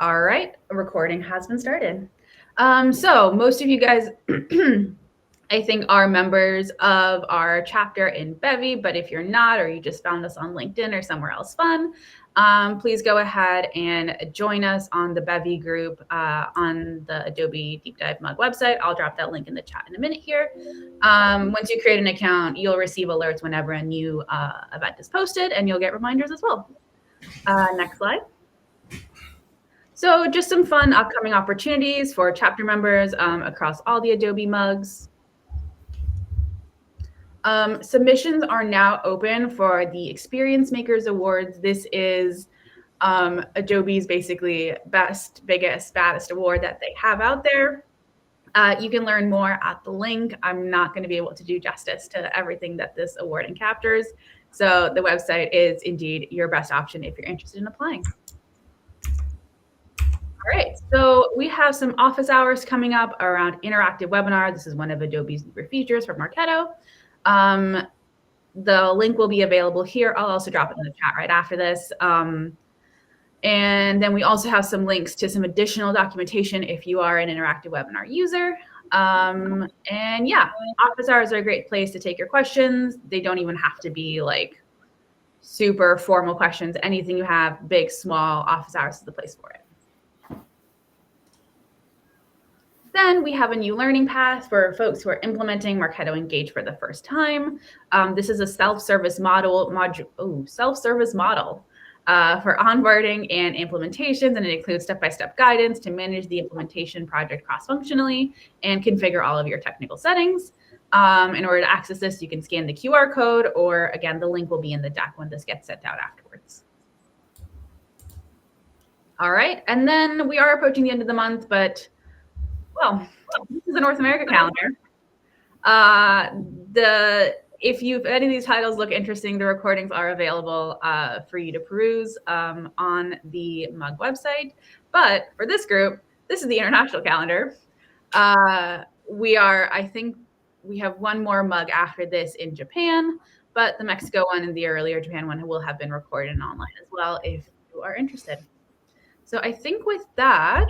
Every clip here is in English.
All right, a recording has been started. So most of you guys, I think, are members of our chapter in Bevy, but if you're not, or you just found us on LinkedIn or somewhere else fun, please go ahead and join us on the Bevy group on the Adobe Deep Dive Mug website. I'll drop that link in the chat in a minute here. Once you create an account, you'll receive alerts whenever a new event is posted, and you'll get reminders as well. Next slide. So just some fun upcoming opportunities for chapter members across all the Adobe mugs. Submissions are now open for the Experience Makers Awards. This is Adobe's basically best, biggest, baddest award that they have out there. You can learn more at the link. I'm not going to be able to do justice to everything that this award encaptures. So the website is indeed your best option if you're interested in applying. All right, so we have some office hours coming up around interactive webinar. This is one of Adobe's newer features for Marketo. The link will be available here. I'll also drop it in the chat right after this. And then we also have some links to some additional documentation if you are an interactive webinar user. And yeah, office hours are a great place to take your questions. They don't even have to be like super formal questions. Anything you have, big, small, office hours is the place for it. Then we have a new learning path for folks who are implementing Marketo Engage for the first time. This is a self-service model for onboarding and implementations, and it includes step-by-step guidance to manage the implementation project cross-functionally and configure all of your technical settings. In order to access this, you can scan the QR code, or again, the link will be in the deck when this gets sent out afterwards. All right, and then we are approaching the end of the month, but well, this is the North America calendar. If any of these titles look interesting, the recordings are available for you to peruse on the MUG website. But for this group, this is the international calendar. I think we have one more MUG after this in Japan, but the Mexico one and the earlier Japan one will have been recorded and online as well if you are interested. So I think with that,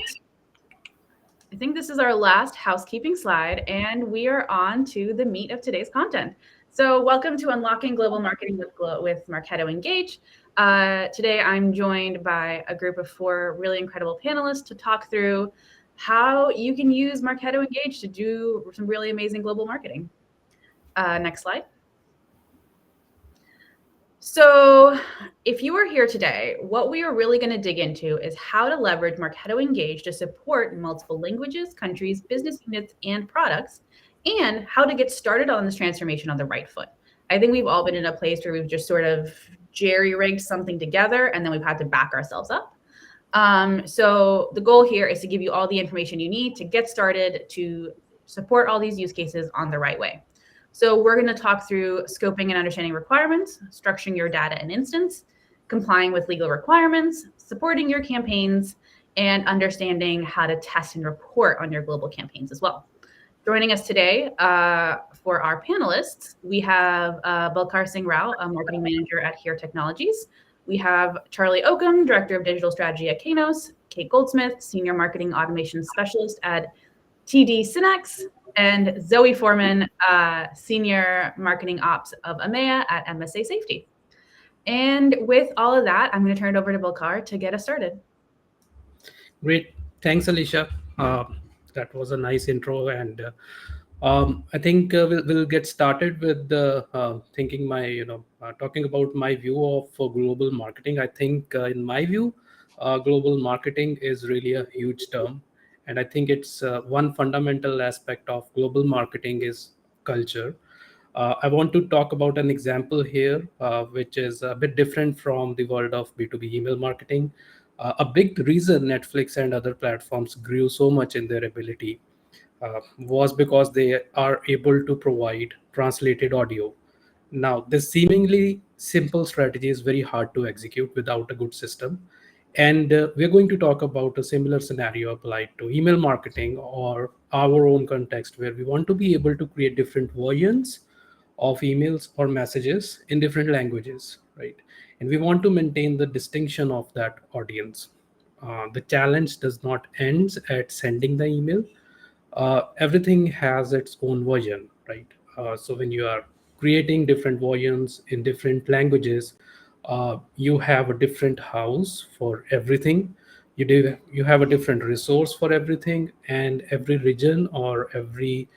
I think this is our last housekeeping slide, and we are on to the meat of today's content. So welcome to Unlocking Global Marketing with Marketo Engage. Today, I'm joined by a group of 4 really incredible panelists to talk through how you can use Marketo Engage to do some really amazing global marketing. Next slide. So if you are here today, what we are really going to dig into is how to leverage Marketo Engage to support multiple languages, countries, business units, and products, and how to get started on this transformation on the right foot. I think we've all been in a place where we've just sort of jerry-rigged something together, and then we've had to back ourselves up. So the goal here is to give you all the information you need to get started to support all these use cases on the right way. So we're going to talk through scoping and understanding requirements, structuring your data and instance, complying with legal requirements, supporting your campaigns, and understanding how to test and report on your global campaigns as well. Joining us today for our panelists, we have Balkar Singh Rao, a marketing manager at Here Technologies. We have Charlie Oakham, director of digital strategy at Kainos, Kate Goldsmith, senior marketing automation specialist at TD Synex, and Zoe Foreman, Senior Marketing Ops of EMEA at MSA Safety. And with all of that, I'm going to turn it over to Balkar to get us started. Great. Thanks, Alicia. That was a nice intro. And I think we'll get started with talking about my view of global marketing. I think in my view, global marketing is really a huge term. And I think it's one fundamental aspect of global marketing is culture. I want to talk about an example here, which is a bit different from the world of B2B email marketing. A big reason Netflix and other platforms grew so much in their ability was because they are able to provide translated audio. Now, this seemingly simple strategy is very hard to execute without a good system. And we're going to talk about a similar scenario applied to email marketing or our own context, where we want to be able to create different versions of emails or messages in different languages, right? And we want to maintain the distinction of that audience. The challenge does not end at sending the email. Everything has its own version, right? So when you are creating different versions in different languages, you have a different house for everything. You have a different resource for everything, and every region or every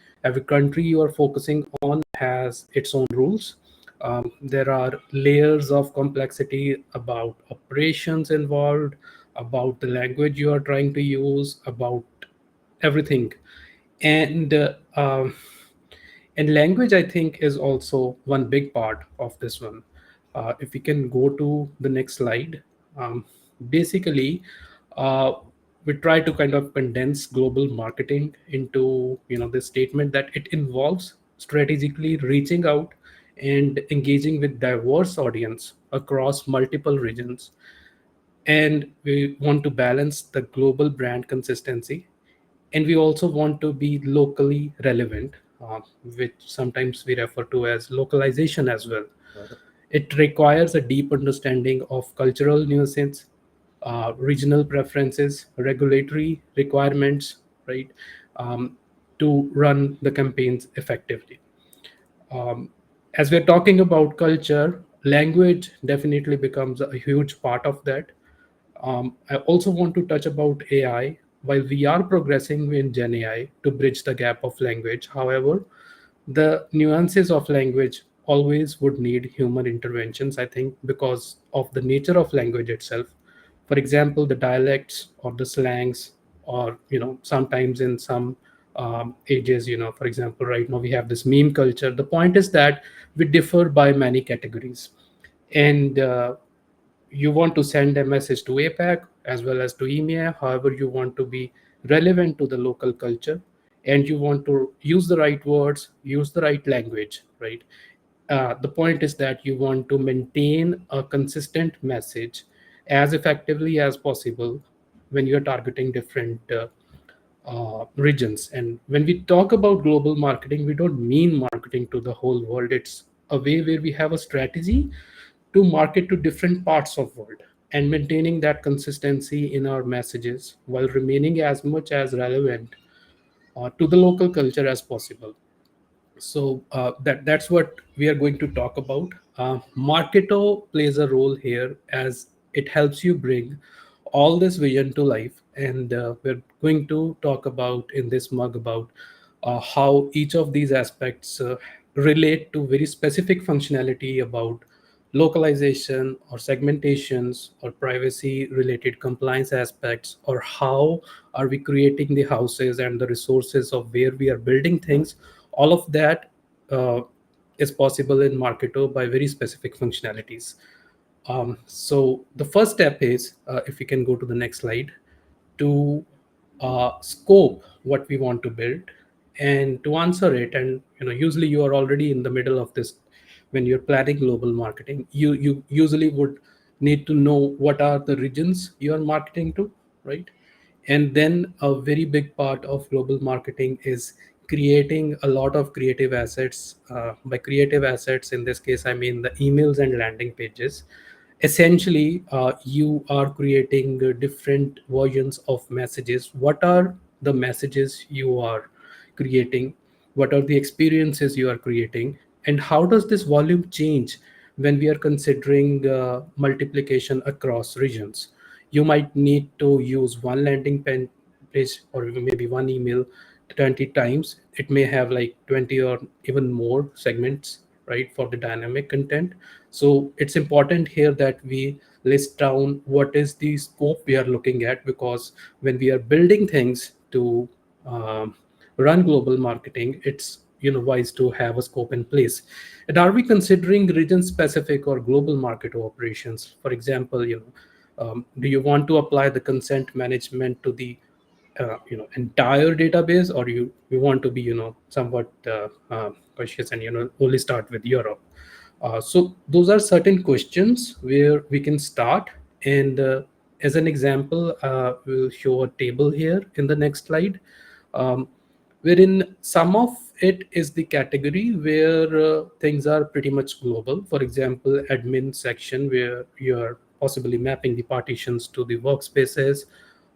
country you are focusing on has its own rules. There are layers of complexity about operations involved, about the language you are trying to use, about everything. And uh, um, and language, I think, is also one big part of this one. If we can go to the next slide. Basically, uh, we try to kind of condense global marketing into this statement that it involves strategically reaching out and engaging with diverse audience across multiple regions, and we want to balance the global brand consistency, and we also want to be locally relevant, which sometimes we refer to as localization as well. It requires a deep understanding of cultural nuances, regional preferences, regulatory requirements, right, um, to run the campaigns effectively. um, as we're talking about culture, language definitely becomes a huge part of that. I also want to touch about AI. While we are progressing in Gen AI to bridge the gap of language, however, the nuances of language always would need human interventions, I think, because of the nature of language itself. For example, the dialects or the slangs, or sometimes in some ages, for example, right now we have this meme culture. The point is that we differ by many categories, and you want to send a message to APAC as well as to EMEA. However, you want to be relevant to the local culture, and you want to use the right words, use the right language, right? The point is that you want to maintain a consistent message as effectively as possible when you're targeting different regions. And when we talk about global marketing, we don't mean marketing to the whole world. It's a way where we have a strategy to market to different parts of world, and maintaining that consistency in our messages while remaining as much as relevant to the local culture as possible. So that's what we are going to talk about. Marketo plays a role here, as it helps you bring all this vision to life, and we're going to talk about in this mug about how each of these aspects relate to very specific functionality about localization or segmentations or privacy related compliance aspects, or how are we creating the houses and the resources of where we are building things. All of that uh, is possible in Marketo by very specific functionalities. So the first step is, if we can go to the next slide, to scope what we want to build and to answer it. And usually you are already in the middle of this. When you're planning global marketing, you usually would need to know what are the regions you are marketing to, right? And then a very big part of global marketing is creating a lot of creative assets. By creative assets, in this case, I mean the emails and landing pages. Essentially, you are creating different versions of messages. What are the messages you are creating? What are the experiences you are creating? And how does this volume change when we are considering multiplication across regions? You might need to use one page or maybe one email 20 times. It may have like 20 or even more segments, right, for the dynamic content. So it's important here that we list down what is the scope we are looking at, because when we are building things to um, run global marketing, it's wise to have a scope in place. And are we considering region specific or global market operations? For example, do you want to apply the consent management to the entire database, or you want to be somewhat cautious and only start with Europe? So those are certain questions where we can start. And as an example, we'll show a table here in the next slide, um, wherein some of it is the category where things are pretty much global. For example, admin section, where you're possibly mapping the partitions to the workspaces,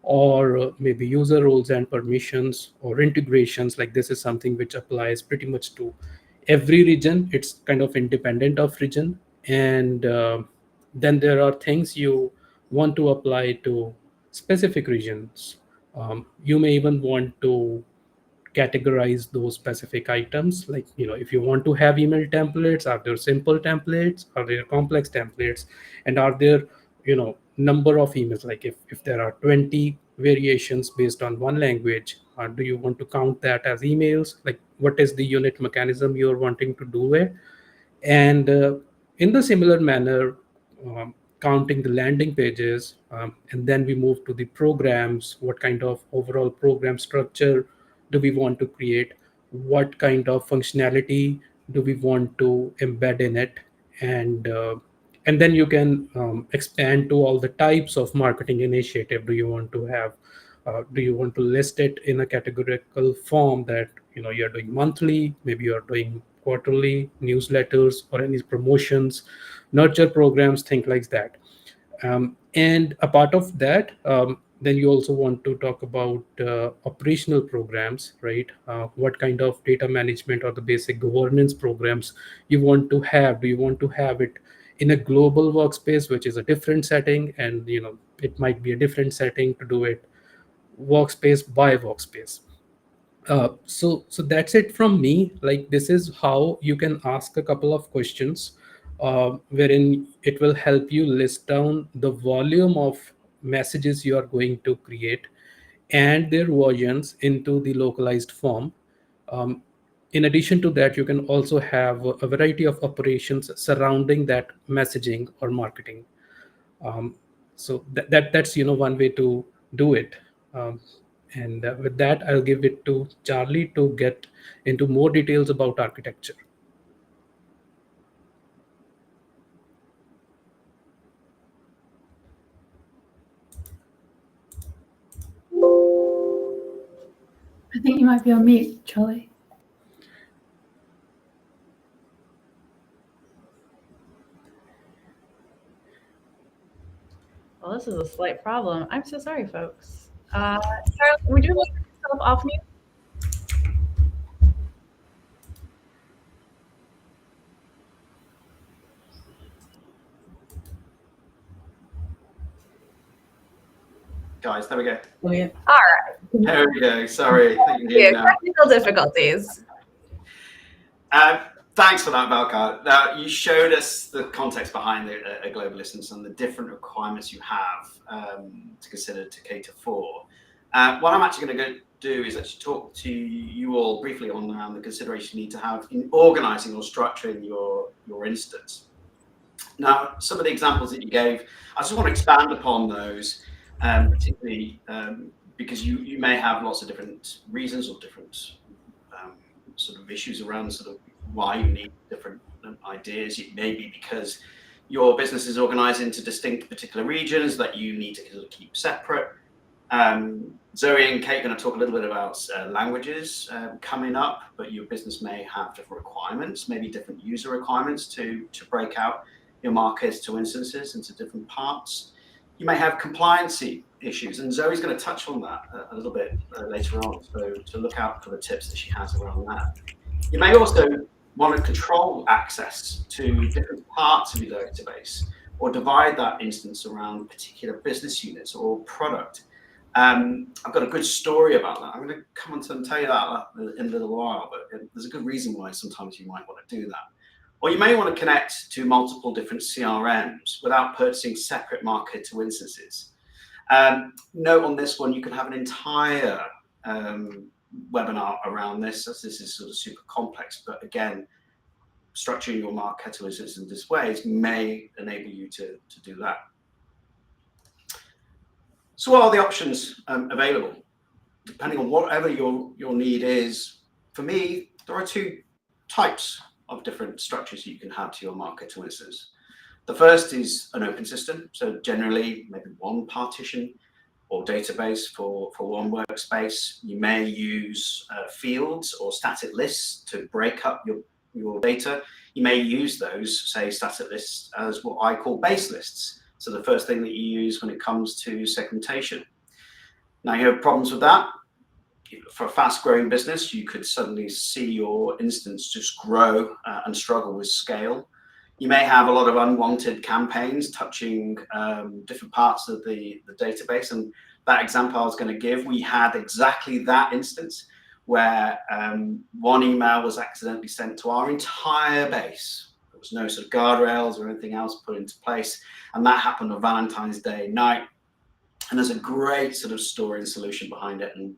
or maybe user roles and permissions or integrations. Like this is something which applies pretty much to every region. It's kind of independent of region. And then there are things you want to apply to specific regions. You may even want to categorize those specific items, like, if you want to have email templates, are there simple templates, are there complex templates, and are there number of emails, like if there are 20 variations based on one language, do you want to count that as emails? Like, what is the unit mechanism you're wanting to do it? And in the similar manner, counting the landing pages, and then we move to the programs. What kind of overall program structure do we want to create? What kind of functionality do we want to embed in it? And then you can expand to all the types of marketing initiative. Do you want to list it in a categorical form, that you're doing monthly, maybe you're doing quarterly newsletters, or any promotions, nurture programs, things like that. And a part of that, then you also want to talk about operational programs, right? What kind of data management or the basic governance programs you want to have? Do you want to have it in a global workspace, which is a different setting, and it might be a different setting to do it workspace by workspace? So that's it from me. Like, this is how you can ask a couple of questions, wherein it will help you list down the volume of messages you are going to create and their versions into the localized form. um, in addition to that, you can also have a variety of operations surrounding that messaging or marketing. So that's one way to do it. And with that, I'll give it to Charlie to get into more details about architecture. I think you might be on mute, Charlie. Well, this is a slight problem. I'm so sorry, folks. Charlie, would you like yourself off mute? Guys, there we go. All right. There we go. Sorry. Yeah, technical difficulties. Thanks for that, Valkar. Now, you showed us the context behind a global instance and the different requirements you have to consider to cater for. What I'm actually going to do is actually talk to you all briefly on around the consideration you need to have in organizing or structuring your instance. Now, some of the examples that you gave, I just want to expand upon those, particularly because you may have lots of different reasons or different sort of issues around sort of why you need different ideas. It may be because your business is organized into distinct particular regions that you need to sort of keep separate. Zoe and Kate are going to talk a little bit about languages coming up, but your business may have different requirements, maybe different user requirements to break out your Marketo instances into different parts. You may have compliancy issues, and Zoe's going to touch on that a little bit later on, so to look out for the tips that she has around that. You may also want to control access to different parts of your database, or divide that instance around particular business units or product. I've got a good story about that. I'm going to come on to and tell you that in a little while, but there's a good reason why sometimes you might want to do that. Or you may want to connect to multiple different CRMs without purchasing separate Marketo instances. Note on this one, you can have an entire webinar around this, as this is sort of super complex, but again, structuring your Marketo instances in this way may enable you to do that. So what are the options available? Depending on whatever your need is, for me, there are two types of different structures you can have to your Marketo instance. The first is an open system, so generally maybe one partition or database for one workspace. You may use fields or static lists to break up your data. You may use those, say, static lists as what I call base lists. So the first thing that you use when it comes to segmentation. Now you have problems with that. For a fast growing business, you could suddenly see your instance just grow and struggle with scale. You may have a lot of unwanted campaigns touching different parts of the database. And that example I was going to give, we had exactly that instance where one email was accidentally sent to our entire base. There was no sort of guardrails or anything else put into place. And that happened on Valentine's Day night. And there's a great sort of story and solution behind it. And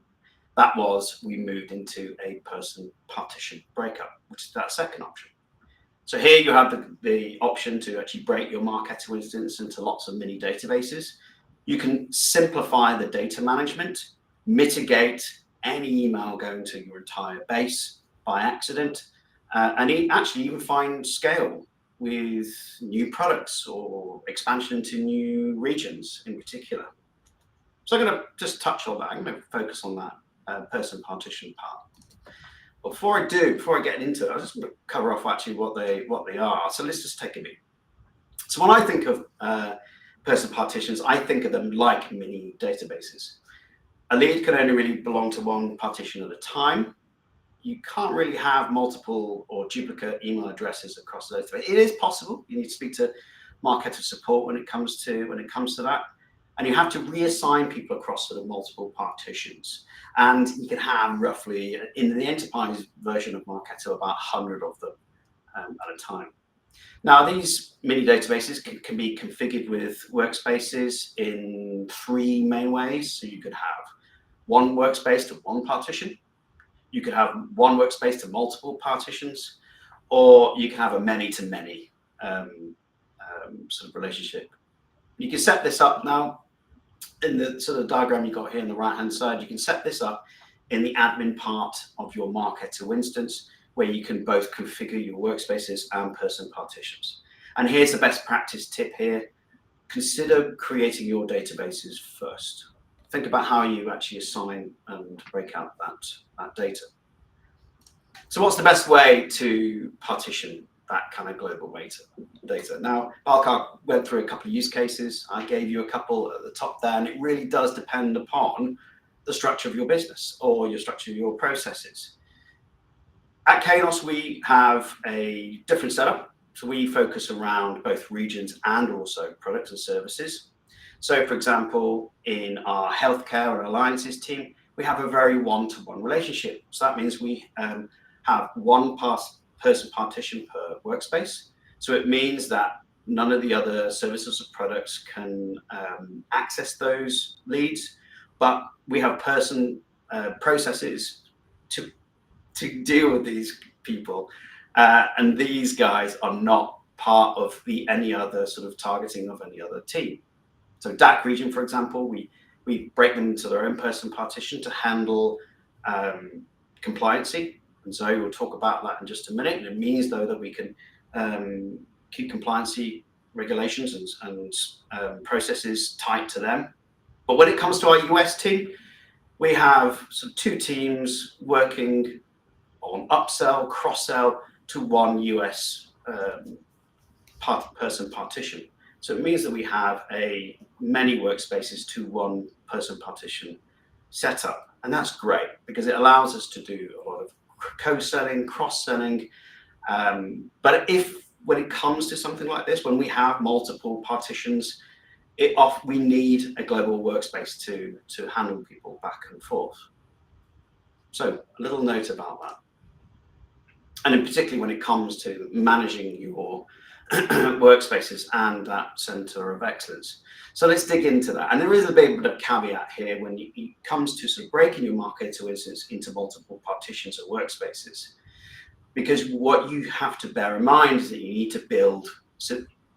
that was, we moved into a person partition breakup, which is that second option. So here you have the option to actually break your Marketo instance into lots of mini databases. You can simplify the data management, mitigate any email going to your entire base by accident, and actually even find scale with new products or expansion into new regions in particular. So I'm going to just touch on that. I'm going to focus on that person partition part. Before I get into it, I'll just cover off actually what they are. So let's just take a minute. So when I think of person partitions, I think of them like mini databases. A lead can only really belong to one partition at a time. You can't really have multiple or duplicate email addresses across the database. It is possible. You need to speak to Marketo support when it comes to that. And you have to reassign people across sort of multiple partitions. And you can have roughly, in the enterprise version of Marketo, about 100 of them at a time. Now, these mini databases can be configured with workspaces in 3 main ways. So you could have one workspace to one partition. You could have one workspace to multiple partitions, or you can have a many-to-many sort of relationship. You can set this up now in the sort of diagram you got here on the right-hand side. You can set this up in the admin part of your Marketo instance, where you can both configure your workspaces and person partitions. And here's the best practice tip here. Consider creating your databases first. Think about how you actually assign and break out that data. So what's the best way to partition that kind of global data? Now, Alcar went through a couple of use cases. I gave you a couple at the top there, and it really does depend upon the structure of your business or your structure of your processes. At Kainos, we have a different setup. So we focus around both regions and also products and services. So for example, in our healthcare and alliances team, we have a very one-to-one relationship. So that means we have one person partition per workspace. So it means that none of the other services or products can access those leads, but we have processes to deal with these people. And these guys are not part of any other sort of targeting of any other team. So DAC region, for example, we break them into their own person partition to handle compliancy. And Zoe will talk about that in just a minute. And it means, though, that we can keep compliancy regulations and processes tight to them. But when it comes to our US team, we have sort of 2 teams working on upsell, cross-sell to one US person partition. So it means that we have many workspaces to one person partition setup. And that's great because it allows us to do a lot of co-selling, cross-selling. But when it comes to something like this, when we have multiple partitions, we need a global workspace to handle people back and forth. So a little note about that. And in particularly when it comes to managing your workspaces and that center of excellence. So let's dig into that. And there is a bit of caveat here when it comes to sort of breaking your Marketo instance into multiple partitions or workspaces. Because what you have to bear in mind is that you need to build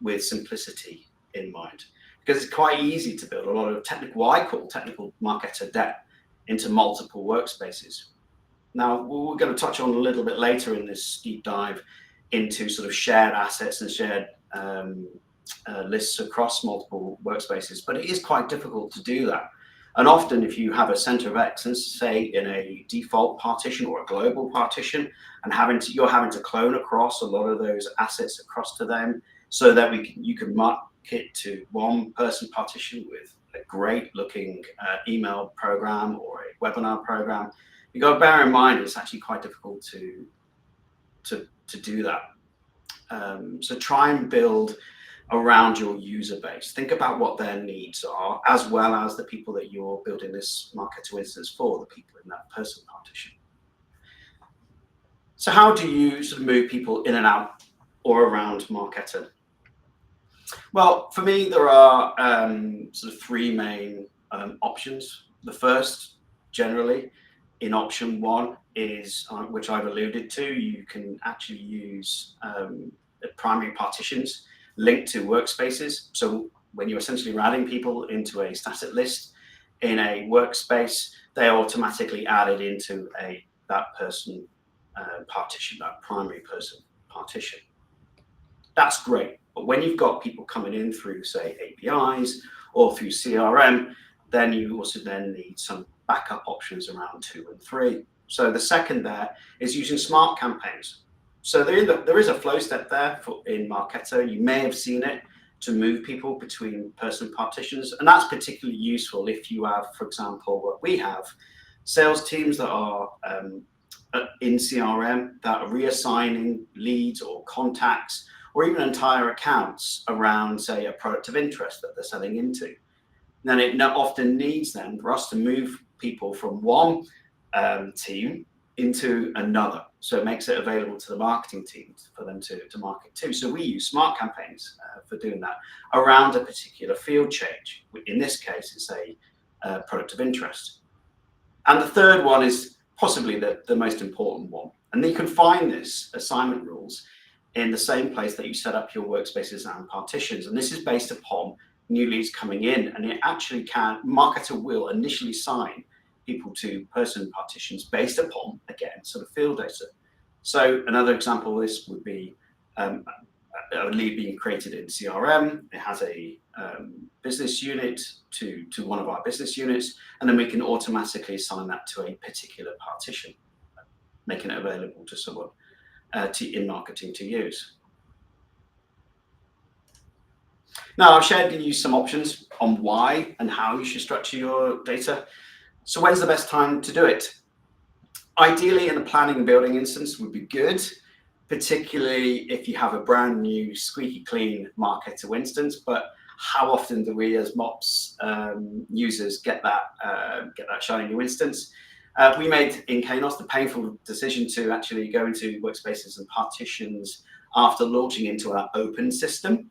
with simplicity in mind. Because it's quite easy to build a lot of what I call technical Marketo debt into multiple workspaces. Now, we're going to touch on a little bit later in this deep dive into sort of shared assets and shared lists across multiple workspaces, but it is quite difficult to do that. And often if you have a center of excellence, say in a default partition or a global partition, and you're having to clone across a lot of those assets across to them so that you can kit to one person partition with a great looking email program or a webinar program, you got to bear in mind it's actually quite difficult to do that. So try and build around your user base. Think about what their needs are, as well as the people that you're building this Marketo instance for, the people in that person partition. So how do you sort of move people in and out or around Marketo? Well, for me, there are sort of three main options. The first, generally, in option one is, which I've alluded to, you can actually use primary partitions linked to workspaces. So when you're essentially adding people into a static list in a workspace, they are automatically added into that person partition, that primary person partition. That's great. But when you've got people coming in through, say, APIs or through CRM, then you also then need some backup options around 2 and 3. So the second there is using smart campaigns. So there is a flow step there in Marketo. You may have seen it to move people between person partitions. And that's particularly useful if you have, for example, what we have, sales teams that are in CRM that are reassigning leads or contacts or even entire accounts around, say, a product of interest that they're selling into. Then it often needs then for us to move people from one team into another. So it makes it available to the marketing teams for them to market to. So we use smart campaigns for doing that around a particular field change. In this case, it's a product of interest. And the third one is possibly the most important one. And you can find this assignment rules in the same place that you set up your workspaces and partitions. And this is based upon new leads coming in. And it actually Marketo will initially assign people to person partitions based upon, again, sort of field data. So another example of this would be a lead being created in CRM. It has a business unit to one of our business units, and then we can automatically assign that to a particular partition, making it available to someone in marketing to use. Now, I've shared with you some options on why and how you should structure your data. So when's the best time to do it? Ideally, in a planning and building instance would be good, particularly if you have a brand new squeaky clean Marketo instance. But how often do we as MOPS users get that shiny new instance? We made in Kainos the painful decision to actually go into workspaces and partitions after launching into our open system.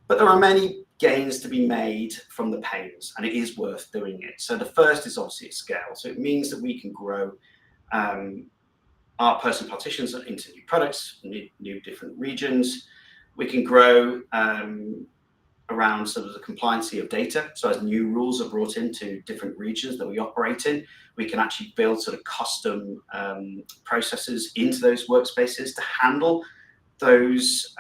But there are many gains to be made from the pains, and it is worth doing it. So the first is obviously scale. So it means that we can grow our person partitions into new products, new different regions. We can grow around sort of the compliancy of data. So as new rules are brought into different regions that we operate in, we can actually build sort of custom processes into those workspaces to handle those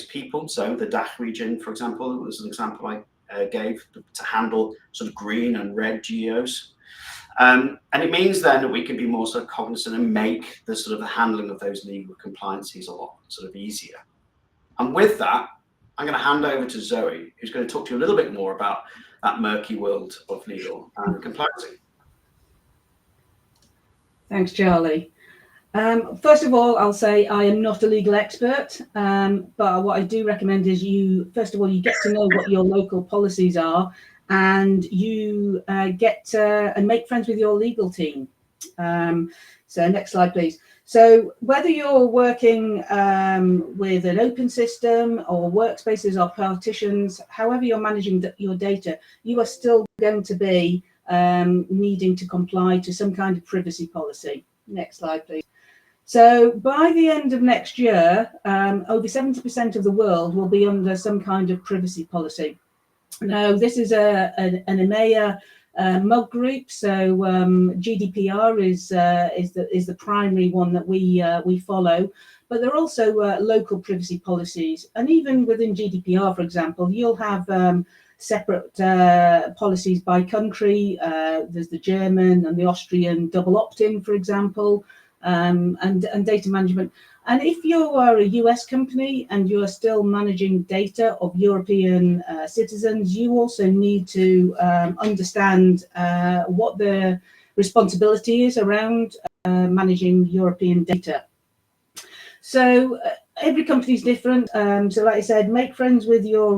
people. So the DACH region, for example, was an example I gave to handle sort of green and red geos. And it means then that we can be more sort of cognizant and make the sort of the handling of those legal compliances a lot sort of easier. And with that, I'm going to hand over to Zoe, who's going to talk to you a little bit more about that murky world of legal and compliance. Thanks, Charlie. First of all, I'll say I am not a legal expert, but what I do recommend is first of all, you get to know what your local policies are, and you get and make friends with your legal team. So next slide, please. So whether you're working with an open system or workspaces or partitions, however you're managing your data, you are still going to be needing to comply to some kind of privacy policy. Next slide, please. So by the end of next year, over 70% of the world will be under some kind of privacy policy. Now, this is an EMEA MUG group, so GDPR is the primary one that we follow, but there are also local privacy policies, and even within GDPR, for example, you'll have separate policies by country. There's the German and the Austrian double opt-in, for example. And data management. And if you are a US company and you are still managing data of European citizens, you also need to understand what the responsibility is around managing European data. So every company is different. So like I said, make friends with your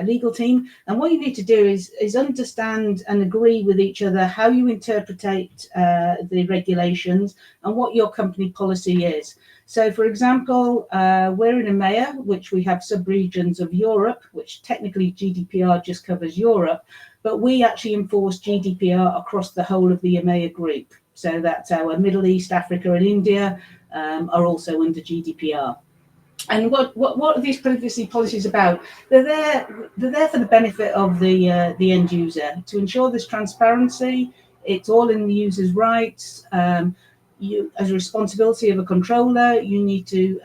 legal team. And what you need to do is understand and agree with each other how you interpret the regulations and what your company policy is. So for example, we're in EMEA, which we have sub-regions of Europe, which technically GDPR just covers Europe, but we actually enforce GDPR across the whole of the EMEA group. So that's our Middle East, Africa and India are also under GDPR. And what are these privacy policies about? They're there for the benefit of the end user, to ensure there's transparency. It's all in the user's rights. You, as a responsibility of a controller, you need to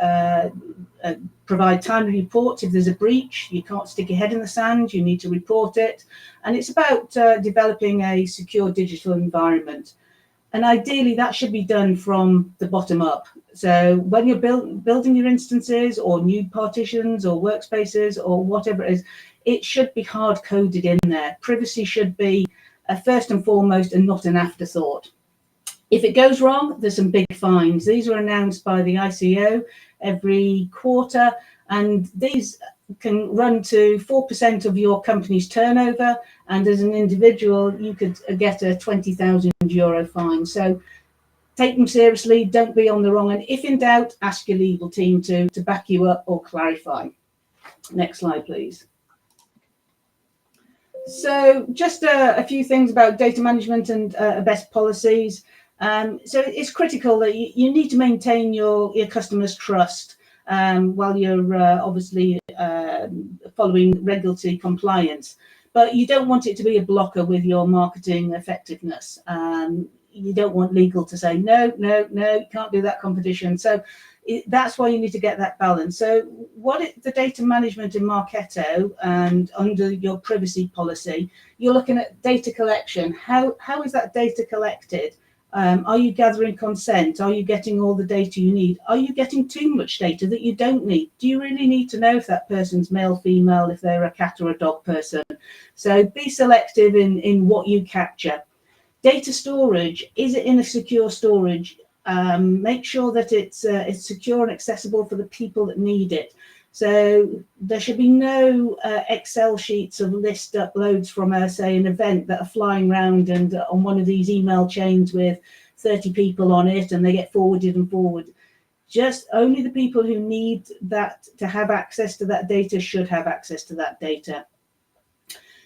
provide timely reports if there's a breach. You can't stick your head in the sand. You need to report it. And it's about developing a secure digital environment. And ideally, that should be done from the bottom up. So when you're building your instances or new partitions or workspaces or whatever it is, it should be hard coded in there. Privacy should be first and foremost and not an afterthought. If it goes wrong, there's some big fines. These are announced by the ICO every quarter, and these can run to 4% of your company's turnover. And as an individual, you could get a €20,000 fine. So take them seriously, don't be on the wrong end. If in doubt, ask your legal team to back you up or clarify. Next slide, please. So just a few things about data management and best policies. So it's critical that you need to maintain your customers' trust while you're obviously following regulatory compliance. But you don't want it to be a blocker with your marketing effectiveness. You don't want legal to say, no, you can't do that competition. So that's why you need to get that balance. So the data management in Marketo and under your privacy policy, you're looking at data collection. How is that data collected? Are you gathering consent? Are you getting all the data you need? Are you getting too much data that you don't need? Do you really need to know if that person's male, female, if they're a cat or a dog person? So be selective in what you capture. Data storage, is it in a secure storage? Make sure that it's secure and accessible for the people that need it. So there should be no Excel sheets of list uploads from, say, an event that are flying around and on one of these email chains with 30 people on it, and they get forwarded and forwarded. Just only the people who need that to have access to that data should have access to that data.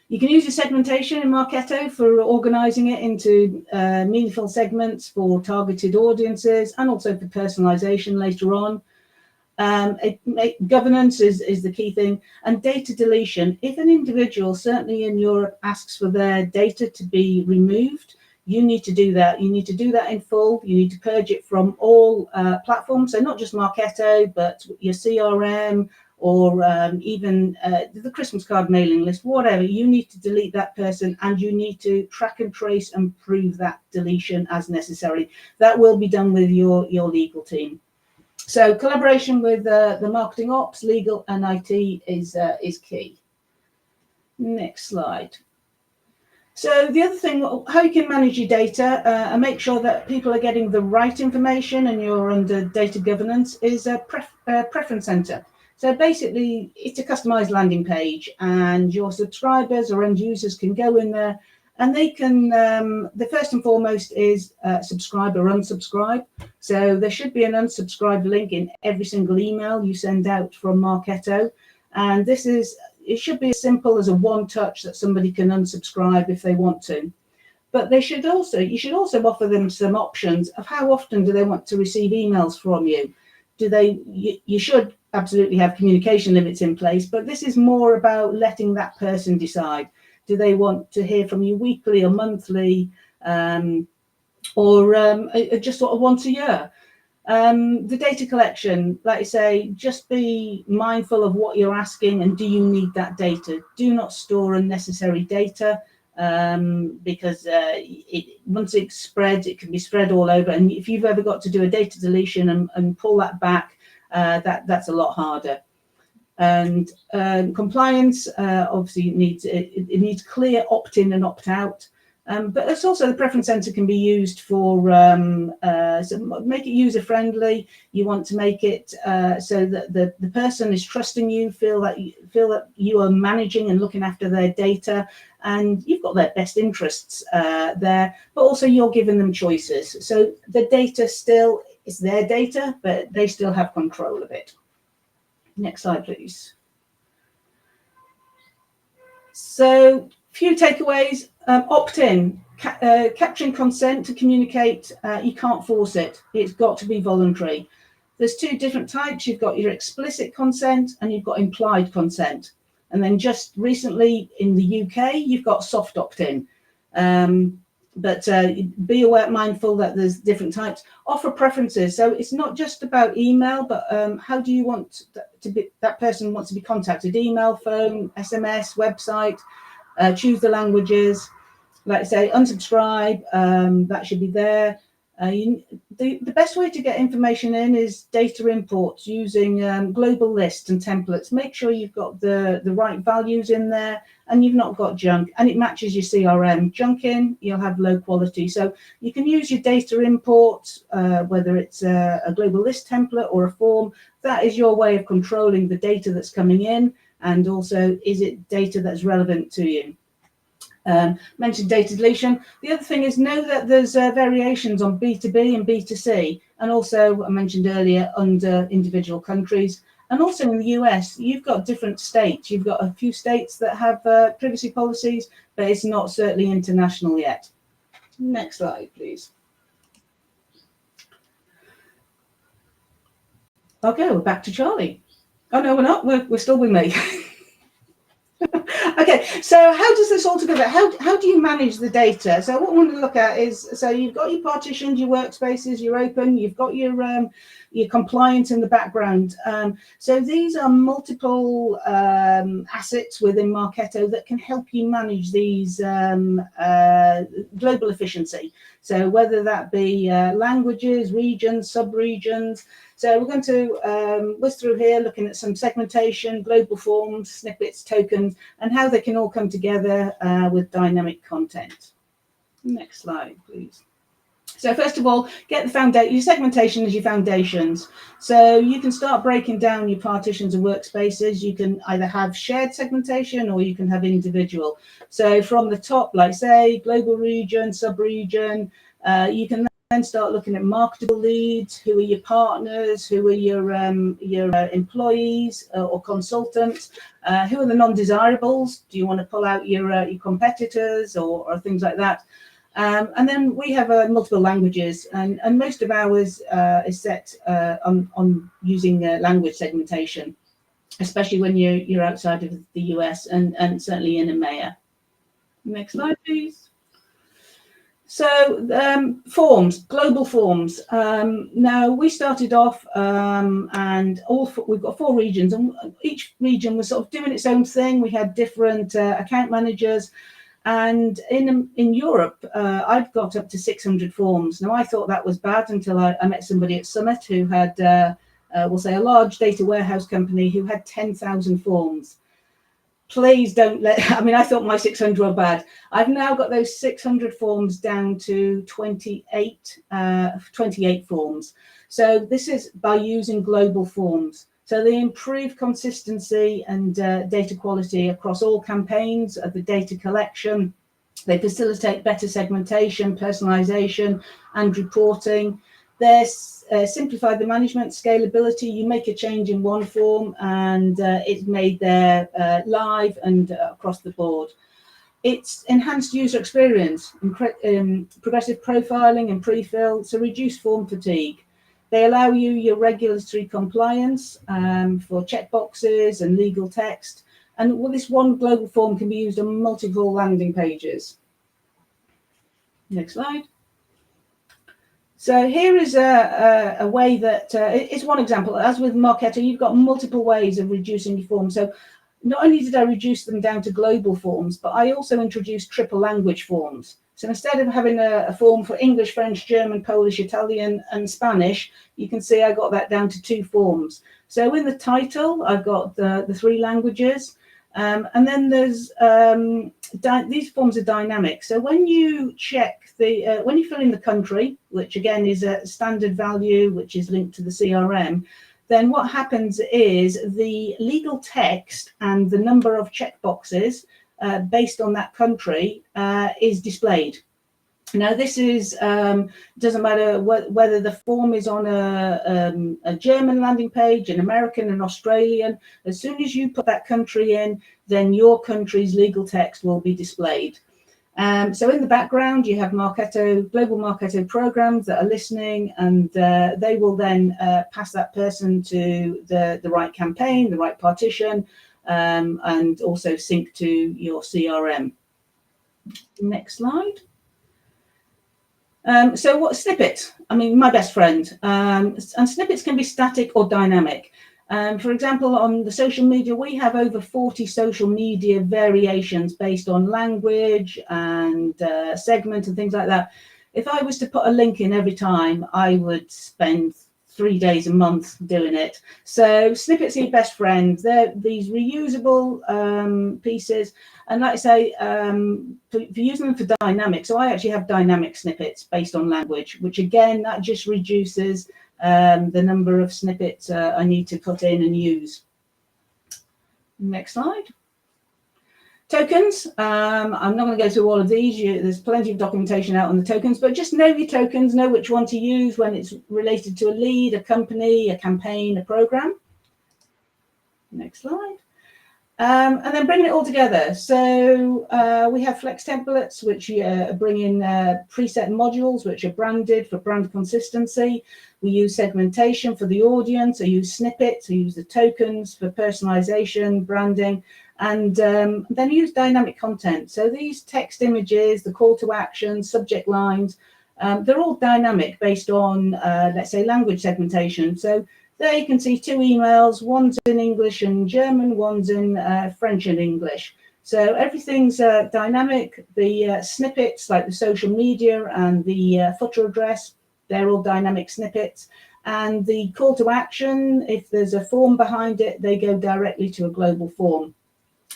You can use your segmentation in Marketo for organizing it into meaningful segments for targeted audiences and also for personalization later on. Governance is the key thing, and data deletion. If an individual, certainly in Europe, asks for their data to be removed, you need to do that. You need to do that in full. You need to purge it from all platforms, so not just Marketo, but your CRM or even the Christmas card mailing list, whatever. You need to delete that person, and you need to track and trace and prove that deletion as necessary. That will be done with your legal team. So collaboration with the marketing ops, legal and IT is key. Next slide. So the other thing, how you can manage your data and make sure that people are getting the right information and you're under data governance is a preference center. So basically, it's a customized landing page, and your subscribers or end users can go in there, and they can, the first and foremost is subscribe or unsubscribe. So there should be an unsubscribe link in every single email you send out from Marketo. And it should be as simple as a one touch that somebody can unsubscribe if they want to. But you should also offer them some options of how often do they want to receive emails from you. You should absolutely have communication limits in place, but this is more about letting that person decide. Do they want to hear from you weekly or monthly, or just sort of once a year? The data collection, like I say, just be mindful of what you're asking and do you need that data. Do not store unnecessary data. because once it's spread, it can be spread all over. And if you've ever got to do a data deletion and pull that back, that's a lot harder. And compliance obviously needs clear opt-in and opt-out. But it's also the preference center can be used for so make it user friendly. You want to make it so that the person is trusting you, feel that you are managing and looking after their data, and you've got their best interests there. But also you're giving them choices. So the data still is their data, but they still have control of it. Next slide, please. So, few takeaways. Opt-in, capturing consent to communicate. You can't force it. It's got to be voluntary. There's two different types. You've got your explicit consent and you've got implied consent. And then just recently in the UK, you've got soft opt-in. But be aware, mindful that there's different types. Offer preferences. So it's not just about email, but how do you want that person wants to be contacted? Email, phone, SMS, website. Choose the languages. Like I say, unsubscribe. That should be there. The best way to get information in is data imports using global lists and templates. Make sure you've got the right values in there and you've not got junk, and it matches your CRM. Junk in, you'll have low quality. So you can use your data imports, whether it's a global list template or a form. That is your way of controlling the data that's coming in, and also is it data that's relevant to you. Mentioned data deletion. The other thing is know that there's variations on B2B and B2C, and also I mentioned earlier under individual countries, and also in the US you've got different states. You've got a few states that have privacy policies, but it's not certainly international yet. Next slide, please. Okay, we're back to Charlie. Oh no, we're not. We're still with me. Okay, so how does this all together? How do you manage the data? So what we want to look at is, so you've got your partitions, your workspaces, your open, you've got your compliance in the background. So these are multiple assets within Marketo that can help you manage these global efficiency. So whether that be languages, regions, sub-regions. So we're going to whiz through here, looking at some segmentation, global forms, snippets, tokens, and how they can all come together with dynamic content. Next slide, please. So first of all, get the foundation. Your segmentation is your foundations. So you can start breaking down your partitions and workspaces. You can either have shared segmentation or you can have individual. So from the top, like say, global region, sub-region, you can then start looking at marketable leads. Who are your partners? Who are your employees or consultants? Who are the non-desirables? Do you want to pull out your competitors or things like that? And then we have multiple languages, and most of ours is set on using language segmentation, especially when you're outside of the US and certainly in EMEA. Next slide, please. So forms, global forms. Now we started off and we've got 4 regions, and each region was sort of doing its own thing. We had different account managers. And in Europe, I've got up to 600 forms. Now, I thought that was bad until I met somebody at Summit who had, we'll say, a large data warehouse company who had 10,000 forms. Please don't let, I mean, I thought my 600 were bad. I've now got those 600 forms down to 28 forms. So this is by using global forms. So they improve consistency and data quality across all campaigns of the data collection. They facilitate better segmentation, personalization, and reporting. They simplify the management, scalability. You make a change in one form and it's made there live and across the board. It's enhanced user experience, progressive profiling and pre-fill, so reduce form fatigue. They allow you your regulatory compliance for checkboxes and legal text. And this one global form can be used on multiple landing pages. Next slide. So here is a way that, it's one example. As with Marketo, you've got multiple ways of reducing your form. So not only did I reduce them down to global forms, but I also introduced triple language forms. So instead of having a form for English, French, German, Polish, Italian, and Spanish, you can see I got that down to 2 forms. So in the title, I've got the 3 languages. And then there's these forms are dynamic. So when you check when you fill in the country, which again is a standard value, which is linked to the CRM, then what happens is the legal text and the number of checkboxes based on that country is displayed. Now, this is doesn't matter whether the form is on a German landing page, an American, an Australian. As soon as you put that country in, then your country's legal text will be displayed. So in the background, you have global Marketo programs that are listening, and they will then pass that person to the right campaign, the right partition, and also sync to your CRM. Next slide. So what snippet? I mean, my best friend. And snippets can be static or dynamic. For example, on the social media, we have over 40 social media variations based on language and segment and things like that. If I was to put a link in every time, I would spend 3 days a month doing it. So snippets are your best friend. They're these reusable pieces. And like I say, for using them for dynamic, so I actually have dynamic snippets based on language, which again, that just reduces the number of snippets I need to put in and use. Next slide. Tokens. I'm not going to go through all of these. There's plenty of documentation out on the tokens, but just know your tokens, know which one to use when it's related to a lead, a company, a campaign, a program. Next slide. And then bringing it all together. So we have flex templates, which bring in preset modules, which are branded for brand consistency. We use segmentation for the audience. I use snippets. I use the tokens for personalization, branding, and then use dynamic content. So these text images, the call to action, subject lines, they're all dynamic based on, let's say, language segmentation. So there you can see 2 emails, one's in English and German, one's in French and English. So everything's dynamic. The snippets, like the social media and the footer address, they're all dynamic snippets. And the call to action, if there's a form behind it, they go directly to a global form.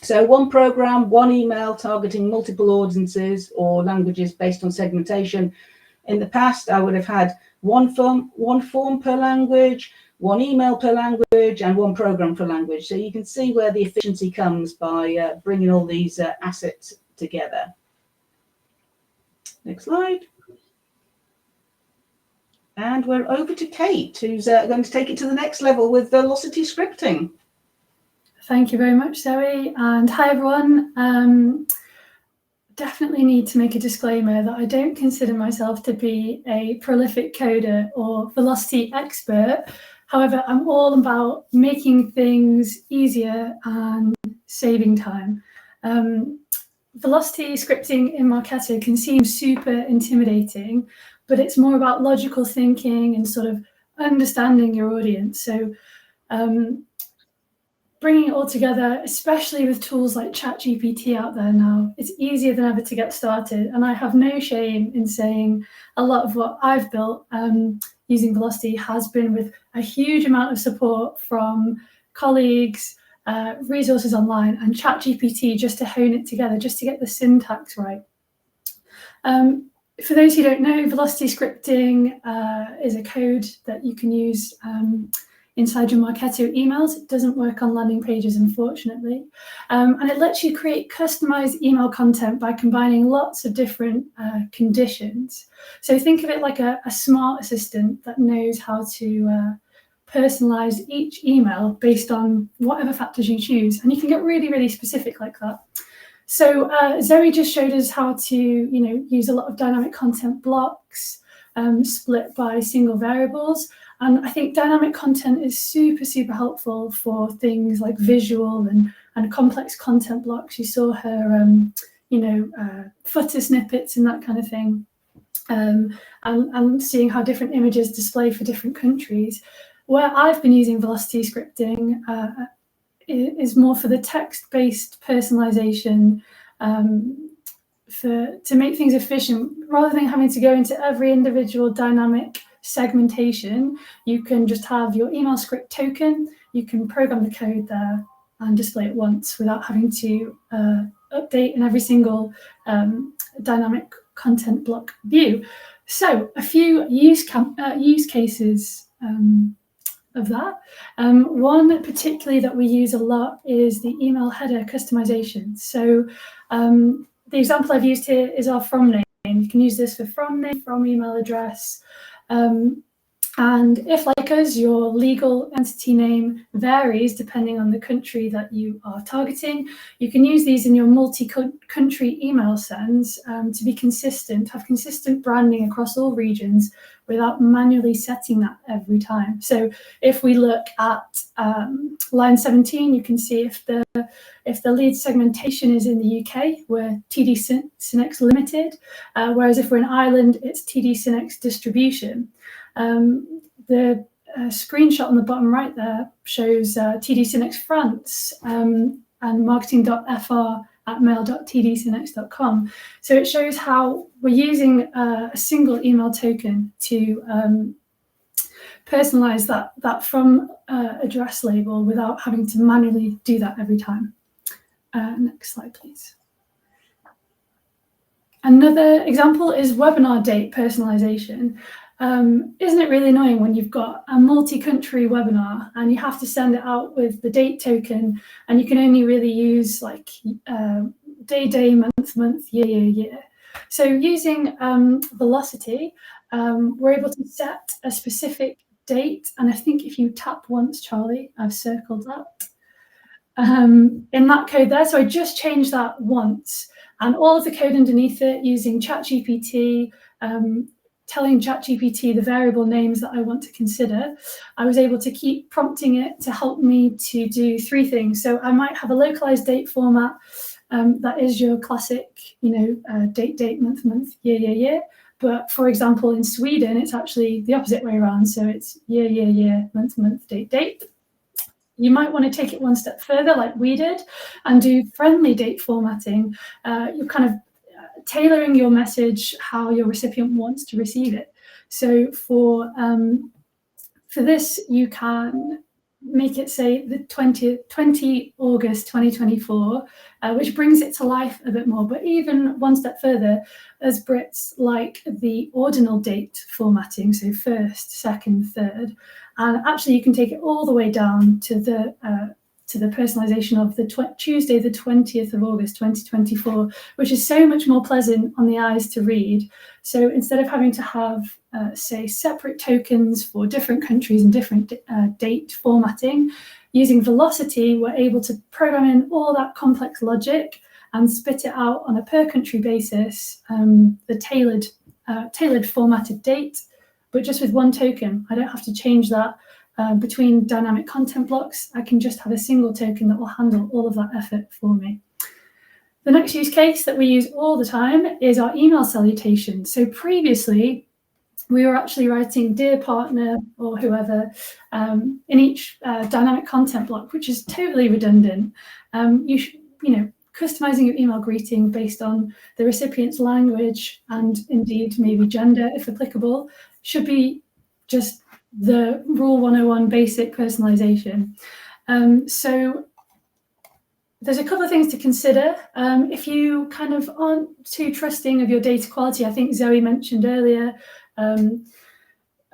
So one program, one email targeting multiple audiences or languages based on segmentation. In the past, I would have had one form per language, one email per language, and one program per language. So you can see where the efficiency comes by bringing all these assets together. Next slide. And we're over to Kate, who's going to take it to the next level with velocity scripting. Thank you very much, Zoe. And hi, everyone. Definitely need to make a disclaimer that I don't consider myself to be a prolific coder or velocity expert. However, I'm all about making things easier and saving time. Velocity scripting in Marketo can seem super intimidating, but it's more about logical thinking and sort of understanding your audience. So bringing it all together, especially with tools like ChatGPT out there now, it's easier than ever to get started. And I have no shame in saying a lot of what I've built using Velocity has been with a huge amount of support from colleagues, resources online, and ChatGPT just to hone it together, just to get the syntax right. For those who don't know, velocity scripting is a code that you can use inside your Marketo emails. It doesn't work on landing pages, unfortunately. And it lets you create customized email content by combining lots of different conditions. So think of it like a smart assistant that knows how to personalize each email based on whatever factors you choose. And you can get really, really specific like that. So Zoe just showed us how to, use a lot of dynamic content blocks split by single variables. And I think dynamic content is super, super helpful for things like visual and complex content blocks. You saw her, footer snippets and that kind of thing, and seeing how different images display for different countries. Where I've been using velocity scripting is more for the text-based personalization, to make things efficient. Rather than having to go into every individual dynamic segmentation, you can just have your email script token. You can program the code there and display it once without having to update in every single dynamic content block view. So a few use cases of that. One particularly that we use a lot is the email header customization. So the example I've used here is our from name. You can use this for from name, from email address. And if, like us, your legal entity name varies depending on the country that you are targeting, you can use these in your multi-country email sends to be consistent, have consistent branding across all regions without manually setting that every time. So if we look at line 17, you can see if the lead segmentation is in the UK, we're TD Synnex Limited, whereas if we're in Ireland, it's TD Synnex Distribution. The screenshot on the bottom right there shows TD Synnex France and marketing.fr@mail.tdsynnex.com. So it shows how we're using a single email token to personalize that from address label without having to manually do that every time. Next slide, please. Another example is webinar date personalization. Isn't it really annoying when you've got a multi-country webinar and you have to send it out with the date token and you can only really use like day, month, year. So using Velocity, we're able to set a specific date, and I think if you tap once, Charlie, I've circled that in that code there. So I just changed that once, and all of the code underneath it using ChatGPT, telling ChatGPT the variable names that I want to consider, I was able to keep prompting it to help me to do three things. So I might have a localized date format that is your classic, date, month, year. But for example, in Sweden, it's actually the opposite way around. So it's year, month, date. You might want to take it one step further, like we did, and do friendly date formatting. You're kind of tailoring your message how your recipient wants to receive it. So for this, you can make it say the 20 August 2024, which brings it to life a bit more. But even one step further, as Brits like the ordinal date formatting, so first, second, third, and actually you can take it all the way down to the personalization of the Tuesday, the 20th of August, 2024, which is so much more pleasant on the eyes to read. So instead of having to have, say, separate tokens for different countries and different date formatting, using Velocity, we're able to program in all that complex logic and spit it out on a per country basis, the tailored formatted date, but just with one token. I don't have to change that between dynamic content blocks. I can just have a single token that will handle all of that effort for me. The next use case that we use all the time is our email salutation. So previously, we were actually writing "Dear Partner" or whoever in each dynamic content block, which is totally redundant. Customizing your email greeting based on the recipient's language and indeed maybe gender, if applicable, should be just the Rule 101 basic personalization. So there's a couple of things to consider. If you kind of aren't too trusting of your data quality, I think Zoe mentioned earlier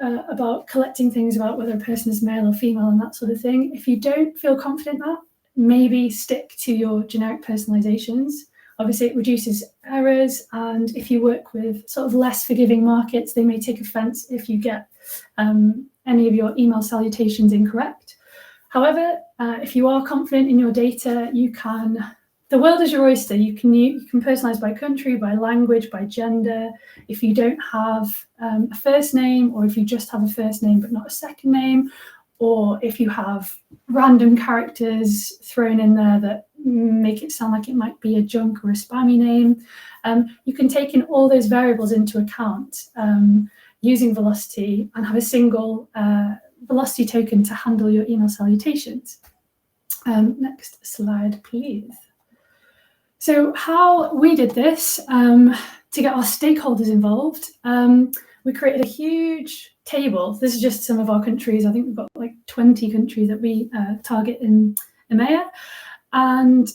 about collecting things about whether a person is male or female and that sort of thing. If you don't feel confident in that, maybe stick to your generic personalizations. Obviously, it reduces errors, and if you work with sort of less forgiving markets, they may take offense if you get any of your email salutations incorrect. However, if you are confident in your data, the world is your oyster. You can personalize by country, by language, by gender. If you don't have a first name, or if you just have a first name but not a second name, or if you have random characters thrown in there that make it sound like it might be a junk or a spammy name, you can take in all those variables into account using Velocity and have a single Velocity token to handle your email salutations. Next slide, please. So how we did this to get our stakeholders involved, we created a huge table. This is just some of our countries. I think we've got like 20 countries that we target in EMEA. And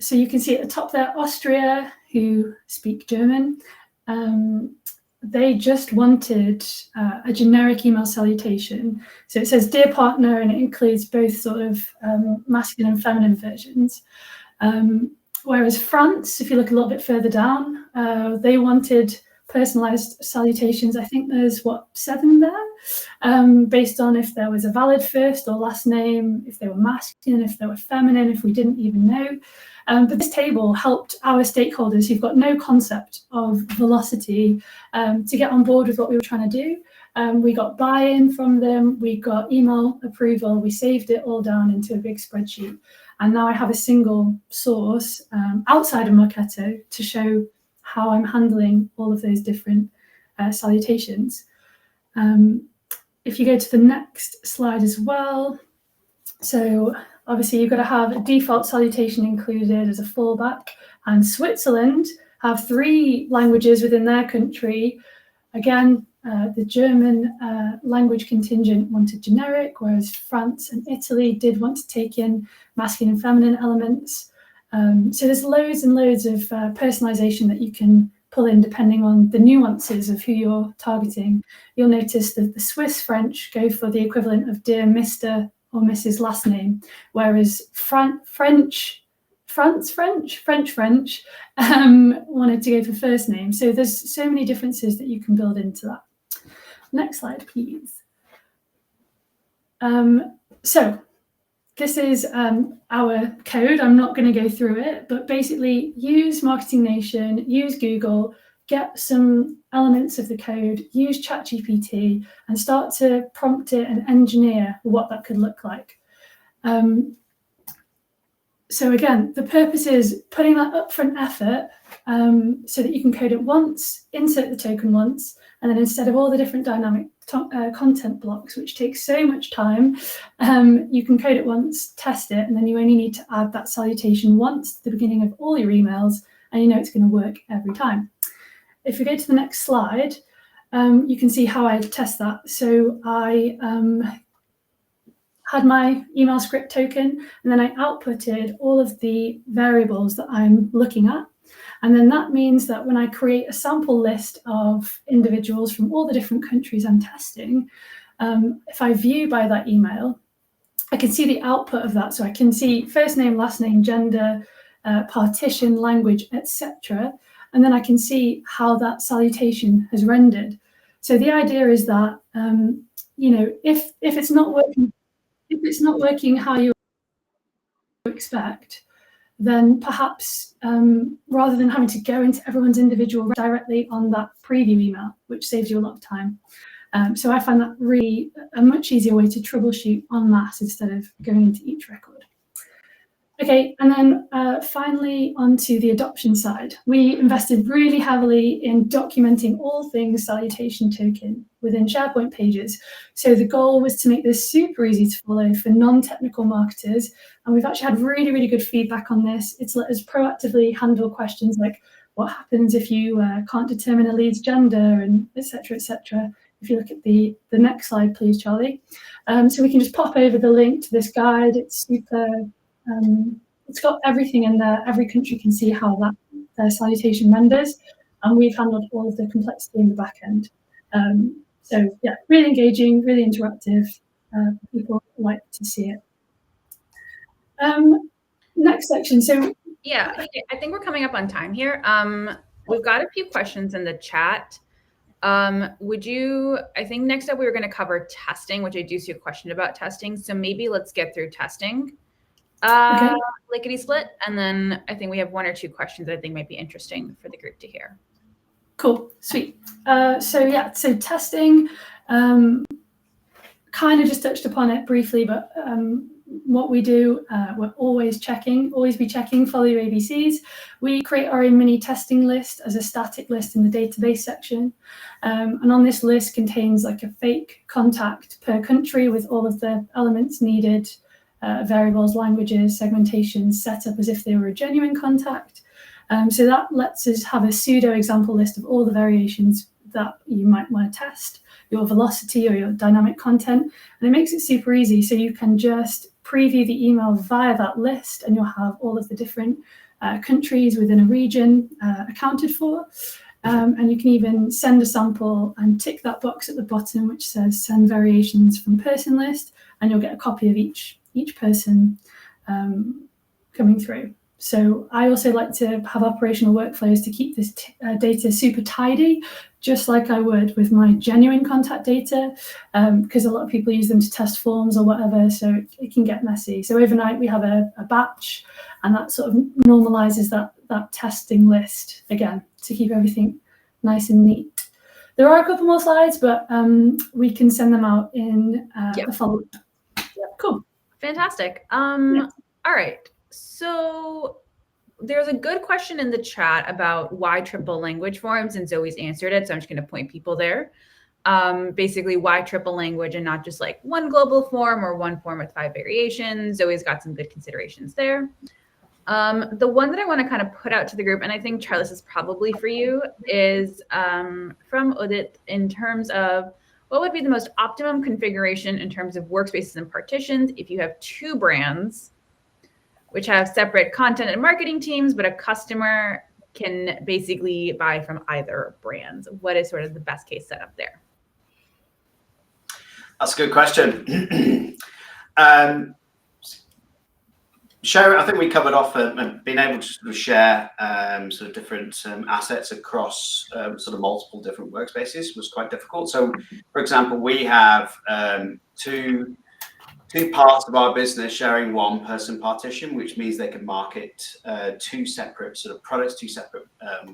so you can see at the top there, Austria, who speak German. They just wanted a generic email salutation. So it says, "Dear partner," and it includes both sort of masculine and feminine versions. Whereas France, if you look a little bit further down, they wanted personalized salutations. I think there's, 7 there, based on if there was a valid first or last name, if they were masculine, if they were feminine, if we didn't even know. But this table helped our stakeholders who've got no concept of velocity to get on board with what we were trying to do. We got buy-in from them, we got email approval, we saved it all down into a big spreadsheet. And now I have a single source outside of Marketo to show how I'm handling all of those different salutations. If you go to the next slide as well, so obviously you've got to have a default salutation included as a fallback, and Switzerland have 3 languages within their country. Again, the German language contingent wanted generic, whereas France and Italy did want to take in masculine and feminine elements. So there's loads and loads of personalization that you can pull in depending on the nuances of who you're targeting. You'll notice that the Swiss French go for the equivalent of dear Mr. or Mrs. last name, whereas French wanted to go for first name. So there's so many differences that you can build into that. Next slide, please. So this is our code. I'm not going to go through it, but basically use Marketing Nation, use Google, get some elements of the code, use ChatGPT, and start to prompt it and engineer what that could look like. So again, the purpose is putting that upfront effort so that you can code it once, insert the token once, and then instead of all the different dynamic content blocks, which takes so much time, you can code it once, test it, and then you only need to add that salutation once at the beginning of all your emails, and you know it's going to work every time. If we go to the next slide, you can see how I test that. So I had my email script token, and then I outputted all of the variables that I'm looking at. And then that means that when I create a sample list of individuals from all the different countries I'm testing, if I view by that email, I can see the output of that. So I can see first name, last name, gender, partition, language, etc. And then I can see how that salutation has rendered. So the idea is that, if it's not working how you expect, then perhaps rather than having to go into everyone's individual directly on that preview email, which saves you a lot of time. So I find that really a much easier way to troubleshoot en masse instead of going into each record. Okay, and then finally onto the adoption side. We invested really heavily in documenting all things salutation token within SharePoint pages. So the goal was to make this super easy to follow for non-technical marketers. And we've actually had really, really good feedback on this. It's let us proactively handle questions like what happens if you can't determine a lead's gender, and et cetera, et cetera. If you look at the next slide, please, Charlie. So we can just pop over the link to this guide. It's super... it's got everything in there. Every country can see how that their salutation renders, and we've handled all of the complexity in the back end. So yeah, really engaging, really interactive. People like to see it. Next section. So yeah, I think we're coming up on time here. We've got a few questions in the chat. I think next up we were going to cover testing, which I do see a question about testing. So maybe let's get through testing. Okay. Lickety split, and then I think we have 1 or 2 questions that I think might be interesting for the group to hear. Cool, sweet. So testing, kind of just touched upon it briefly, but what we do, we're always be checking, follow your ABCs. We create our own mini testing list as a static list in the database section. And on this list contains like a fake contact per country with all of the elements needed variables, languages, segmentations set up as if they were a genuine contact. So that lets us have a pseudo example list of all the variations that you might want to test, your velocity or your dynamic content, and it makes it super easy. So you can just preview the email via that list, and you'll have all of the different countries within a region accounted for. And you can even send a sample and tick that box at the bottom which says send variations from person list, and you'll get a copy of each person coming through. So I also like to have operational workflows to keep this data super tidy, just like I would with my genuine contact data, because a lot of people use them to test forms or whatever, so it can get messy. So overnight we have a batch, and that sort of normalizes that testing list again to keep everything nice and neat. There are a couple more slides, but we can send them out in the follow-up. Yep. Cool. Fantastic. All right. So there's a good question in the chat about why triple language forms, and Zoe's answered it. So I'm just going to point people there. Basically, why triple language and not just like one global form or one form with 5 variations. Zoe's got some good considerations there. The one that I want to kind of put out to the group, and I think, Charles, is probably for you, is from Udit in terms of what would be the most optimum configuration in terms of workspaces and partitions if you have 2 brands which have separate content and marketing teams, but a customer can basically buy from either brand. What is sort of the best case setup there? That's a good question. I think we covered off being able to sort of share sort of different assets across sort of multiple different workspaces was quite difficult. So, for example, we have two parts of our business sharing one person partition, which means they can market 2 separate sort of products, 2 separate, I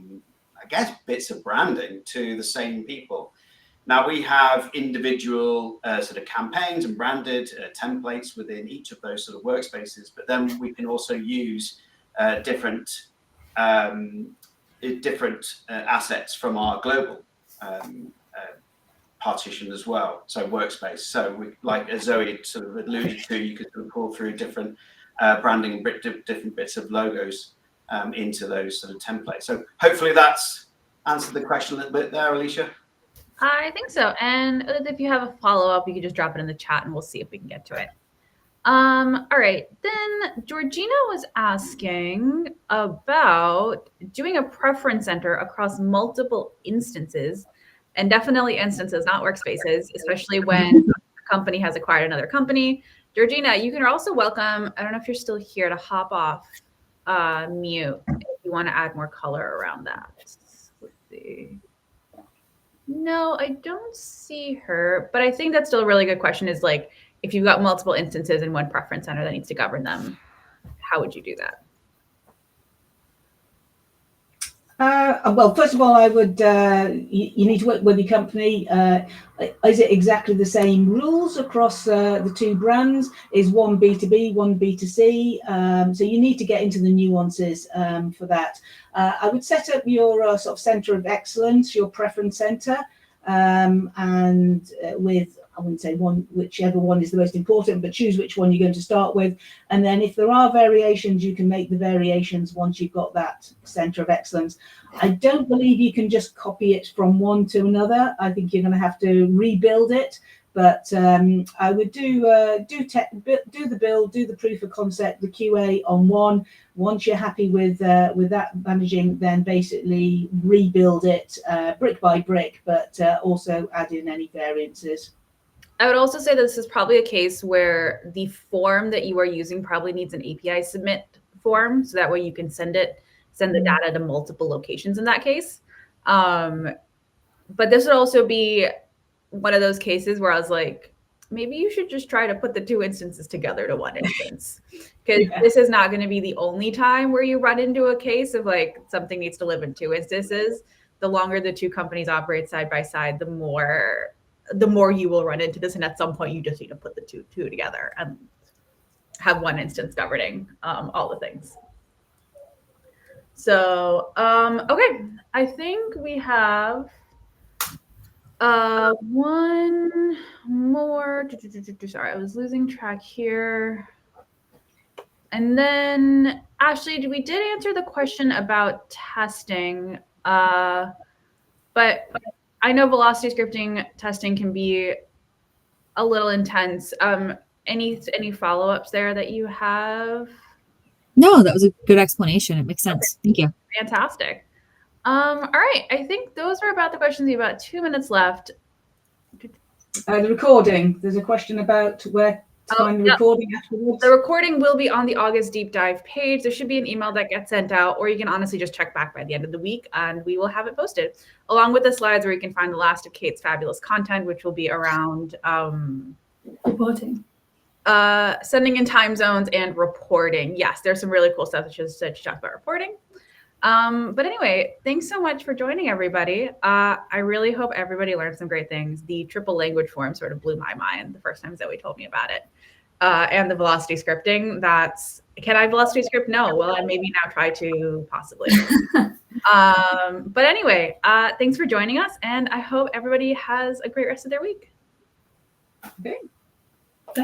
guess, bits of branding to the same people. Now we have individual sort of campaigns and branded templates within each of those sort of workspaces, but then we can also use different assets from our global partition as well, so workspace. So we, like as Zoe sort of alluded to, you could sort of pull through different branding and different bits of logos into those sort of templates. So hopefully that's answered the question a little bit there, Alicia. I think so. And if you have a follow-up, you can just drop it in the chat and we'll see if we can get to it. All right, then Georgina was asking about doing a preference center across multiple instances, and definitely instances, not workspaces, especially when a company has acquired another company. Georgina, you can also welcome, I don't know if you're still here, to hop off mute if you want to add more color around that. Let's see. No, I don't see her, but I think that's still a really good question, is like, if you've got multiple instances in one preference center that needs to govern them, how would you do that? Well, first of all, I would, you need to work with your company. Is it exactly the same rules across the 2 brands? Is one B2B, one B2C? So you need to get into the nuances for that. I would set up your sort of center of excellence, your preference center, and with, I wouldn't say whichever one is the most important, but choose which one you're going to start with. And then if there are variations, you can make the variations once you've got that center of excellence. I don't believe you can just copy it from one to another. I think you're going to have to rebuild it. But I would do the build, do the proof of concept, the QA on one. Once you're happy with that managing, then basically rebuild it brick by brick, but also add in any variances. I would also say that this is probably a case where the form that you are using probably needs an API submit form, so that way you can send the data to multiple locations in that case. But this would also be one of those cases where I was like, maybe you should just try to put the 2 instances together to one instance, because this is not going to be the only time where you run into a case of like something needs to live in 2 instances. The longer the 2 companies operate side by side, the more you will run into this, and at some point you just need to put the two together and have one instance governing all the things. So okay, I think we have one more. Sorry, I was losing track here. And then, Ashley, we did answer the question about testing, but I know velocity scripting testing can be a little intense. Any follow-ups there that you have? No, that was a good explanation. It makes sense. Thank you. Fantastic. All right, I think those are about the questions. We have about 2 minutes left. The recording. There's a question about where to find the recording afterwards. The recording will be on the August deep dive page. There should be an email that gets sent out, or you can honestly just check back by the end of the week and we will have it posted, along with the slides where you can find the last of Kate's fabulous content, which will be around Reporting. sending in time zones and reporting. Yes, there's some really cool stuff that she talked about reporting. But anyway, thanks so much for joining, everybody. I really hope everybody learned some great things. The triple language form sort of blew my mind the first time Zoe told me about it. And the velocity scripting, can I velocity script? No. Well, I maybe now try to, possibly. But anyway, thanks for joining us, and I hope everybody has a great rest of their week. Okay.